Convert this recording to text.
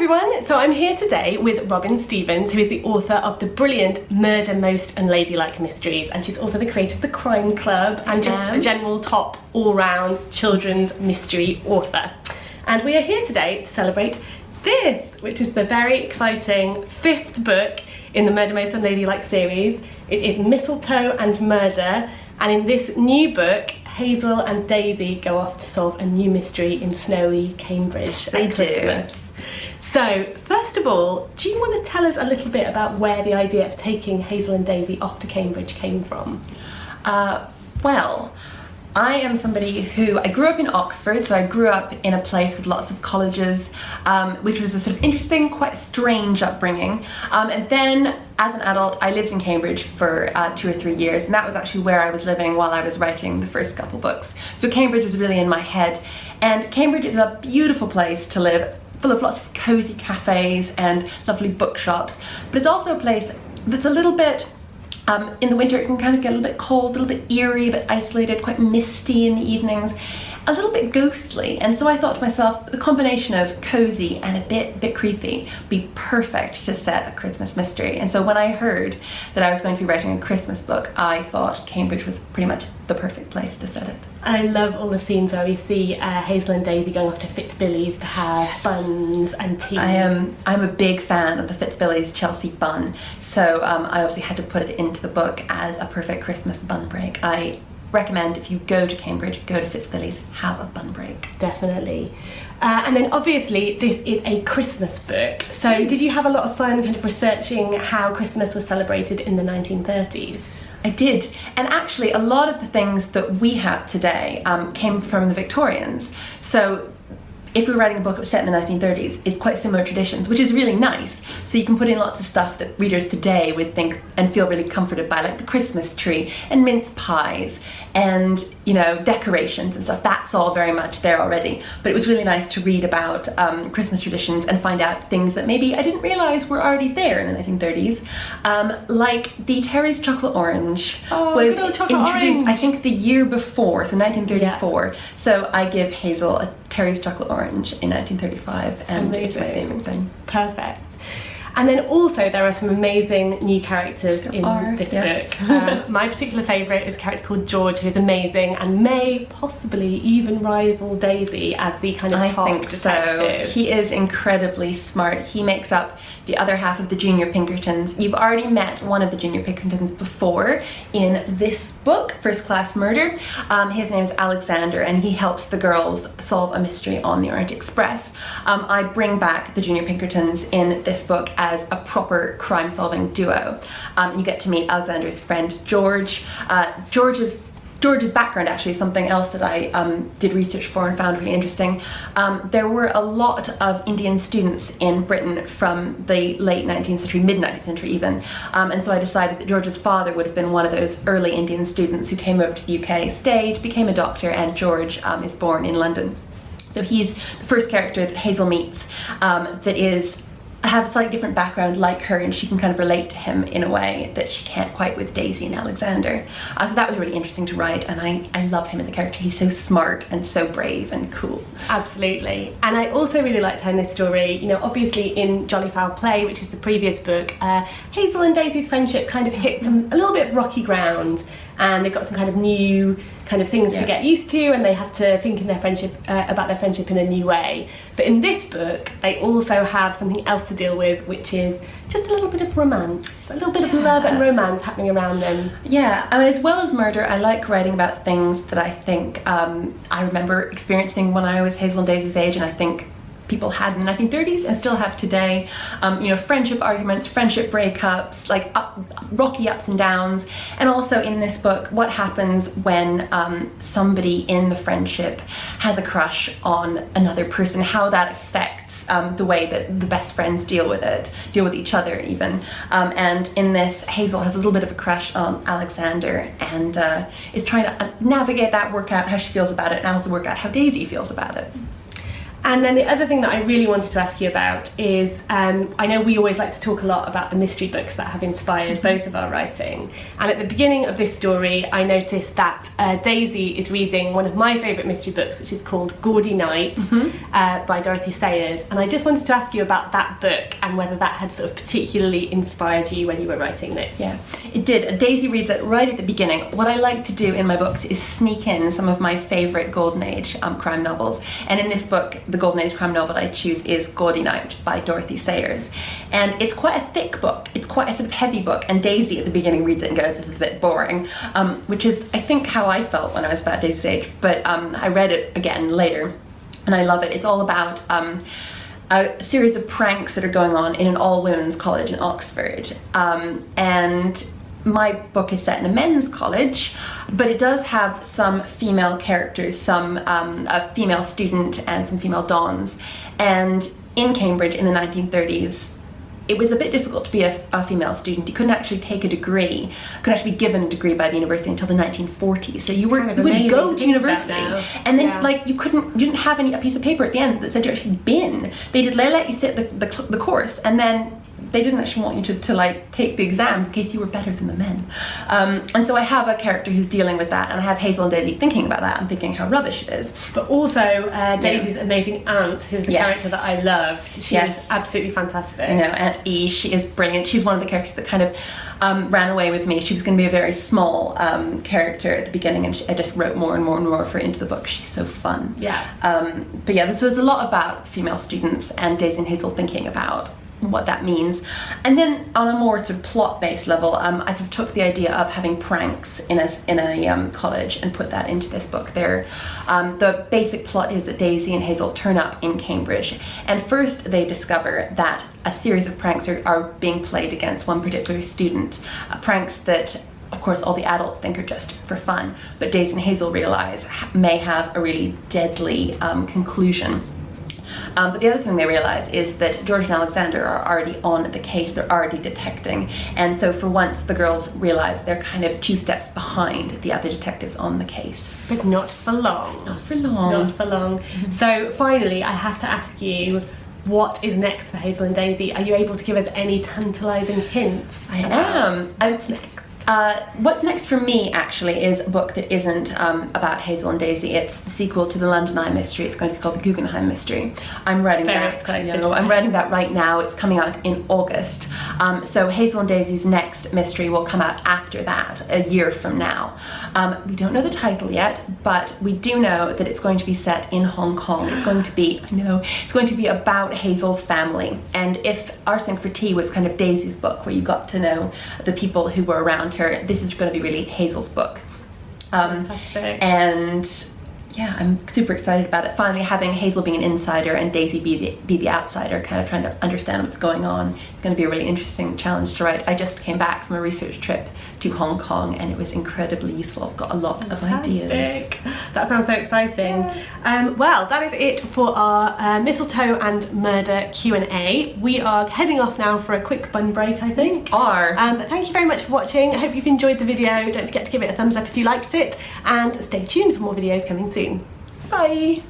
everyone, so I'm here today with Robin Stevens, who is the author of the brilliant Murder Most Unladylike mysteries, and she's also the creator of the Crime Club and just a general top all-round children's mystery author. And we are here today to celebrate this, which is the very exciting 5th book in the Murder Most Unladylike series. It is Mistletoe and Murder, and in this new book, Hazel and Daisy go off to solve a new mystery in snowy Cambridge at Christmas. So, first of all, do you want to tell us a little bit about where the idea of taking Hazel and Daisy off to Cambridge came from? Well, I am somebody who, I grew up in Oxford, so I grew up in a place with lots of colleges, which was a sort of interesting, quite strange upbringing. And then, as an adult, I lived in Cambridge for 2 or 3 years, and that was actually where I was living while I was writing the first couple books. So Cambridge was really in my head. And Cambridge is a beautiful place to live, full of lots of cosy cafes and lovely bookshops. But it's also a place that's a little bit, in the winter it can kind of get a little bit cold, a little bit eerie, a bit isolated, quite misty in the evenings, a little bit ghostly. And so I thought to myself, the combination of cozy and a bit creepy would be perfect to set a Christmas mystery. And so when I heard that I was going to be writing a Christmas book, I thought Cambridge was pretty much the perfect place to set it. I love all the scenes where we see Hazel and Daisy going off to Fitzbilly's to have buns and tea. I'm a big fan of the Fitzbilly's Chelsea bun, so I obviously had to put it into the book as a perfect Christmas bun break. I recommend if you go to Cambridge, go to Fitzbilly's, have a bun break. Definitely. And then obviously this is a Christmas book, so did you have a lot of fun kind of researching how Christmas was celebrated in the 1930s? I did, and actually a lot of the things that we have today came from the Victorians. So if we're writing a book that was set in the 1930s, it's quite similar traditions, which is really nice. So you can put in lots of stuff that readers today would think and feel really comforted by, like the Christmas tree and mince pies and, you know, decorations and stuff. That's all very much there already. But it was really nice to read about Christmas traditions and find out things that maybe I didn't realise were already there in the 1930s. Like the Terry's chocolate orange was introduced, I think, the year before, so 1934. Yeah. So I give Hazel a Terry's chocolate orange in 1935, and amazing. It's my favourite thing. Perfect. And then also there are some amazing new characters in this book. My particular favourite is a character called George, who is amazing and may possibly even rival Daisy as the kind of top detective. So. He is incredibly smart. He makes up the other half of the Junior Pinkertons. You've already met one of the Junior Pinkertons before in this book, First Class Murder. His name is Alexander, and he helps the girls solve a mystery on the Orient Express. I bring back the Junior Pinkertons in this book as a proper crime-solving duo. You get to meet Alexander's friend George. George's background actually is something else that I did research for and found really interesting. There were a lot of Indian students in Britain from the late 19th century, mid-19th century even, and so I decided that George's father would have been one of those early Indian students who came over to the UK, stayed, became a doctor, and George is born in London. So he's the first character that Hazel meets that have a slightly different background like her, and she can kind of relate to him in a way that she can't quite with Daisy and Alexander. So that was really interesting to write, and I love him as a character. He's so smart and so brave and cool. Absolutely. And I also really liked her in this story. You know, obviously in Jolly Foul Play, which is the previous book, Hazel and Daisy's friendship kind of hits a little bit of rocky ground, and they've got some kind of new kind of things to get used to, and they have to think in their friendship about their friendship in a new way. But in this book, they also have something else to deal with, which is just a little bit of romance, a little bit of love and romance happening around them. Yeah, I mean, as well as murder, I like writing about things that I think I remember experiencing when I was Hazel and Daisy's age, and I think people had in the 1930s and still have today. You know, friendship arguments, friendship breakups, like rocky ups and downs. And also in this book, what happens when somebody in the friendship has a crush on another person, how that affects the way that the best friends deal with each other even. And in this, Hazel has a little bit of a crush on Alexander and is trying to navigate that, work out how she feels about it, and also work out how Daisy feels about it. And then the other thing that I really wanted to ask you about is, I know we always like to talk a lot about the mystery books that have inspired both of our writing. And at the beginning of this story, I noticed that Daisy is reading one of my favourite mystery books, which is called Gaudy Night by Dorothy Sayers. And I just wanted to ask you about that book and whether that had sort of particularly inspired you when you were writing this. Yeah, it did. Daisy reads it right at the beginning. What I like to do in my books is sneak in some of my favourite Golden Age crime novels. And in this book, the Golden Age crime novel I choose is Gaudy Night, which is by Dorothy Sayers. And it's quite a thick book. It's quite a sort of heavy book. And Daisy at the beginning reads it and goes, this is a bit boring, which is, I think, how I felt when I was about Daisy's age. But I read it again later, and I love it. It's all about a series of pranks that are going on in an all-women's college in Oxford. And my book is set in a men's college, but it does have some female characters, a female student and some female dons. And in Cambridge in the 1930s, it was a bit difficult to be a female student. You couldn't actually take a degree, couldn't actually be given a degree by the university until the 1940s. So you would go to university, and then like you didn't have a piece of paper at the end that said you actually been. They let you sit the course, and then they didn't actually want you to like take the exams in case you were better than the men. And so I have a character who's dealing with that, and I have Hazel and Daisy thinking about that and thinking how rubbish it is. But also Daisy's amazing aunt, who's a character that I loved. She is absolutely fantastic. You know, Aunt E, she is brilliant. She's one of the characters that kind of ran away with me. She was going to be a very small character at the beginning, and I just wrote more and more and more of her into the book. She's so fun. Yeah. But yeah, this was a lot about female students and Daisy and Hazel thinking about what that means. And then on a more sort of plot-based level, I sort of took the idea of having pranks in a college and put that into this book there. The basic plot is that Daisy and Hazel turn up in Cambridge, and first they discover that a series of pranks are being played against one particular student, pranks that of course all the adults think are just for fun, but Daisy and Hazel realize may have a really deadly conclusion. But the other thing they realize is that George and Alexander are already on the case, they're already detecting, and so for once the girls realize they're kind of 2 steps behind the other detectives on the case. But not for long. Not for long. Not for long. So finally, I have to ask you, what is next for Hazel and Daisy? Are you able to give us any tantalising hints? I am. What's next for me, actually, is a book that isn't about Hazel and Daisy. It's the sequel to the London Eye mystery. It's going to be called the Guggenheim mystery. I'm writing that. I'm writing that right now. It's coming out in August. So Hazel and Daisy's next mystery will come out after that, a year from now. We don't know the title yet, but we do know that it's going to be set in Hong Kong. It's going to be about Hazel's family. And if Arsenic for Tea was kind of Daisy's book, where you got to know the people who were around her, this is going to be really Hazel's book. Fantastic. And yeah, I'm super excited about it. Finally having Hazel being an insider and Daisy be the outsider, kind of trying to understand what's going on. It's going to be a really interesting challenge to write. I just came back from a research trip to Hong Kong, and it was incredibly useful. I've got a lot of ideas. That sounds so exciting. Well, that is it for our Mistletoe and Murder Q&A. We are heading off now for a quick bun break, I think. But thank you very much for watching. I hope you've enjoyed the video. Don't forget to give it a thumbs up if you liked it, and stay tuned for more videos coming soon. Bye!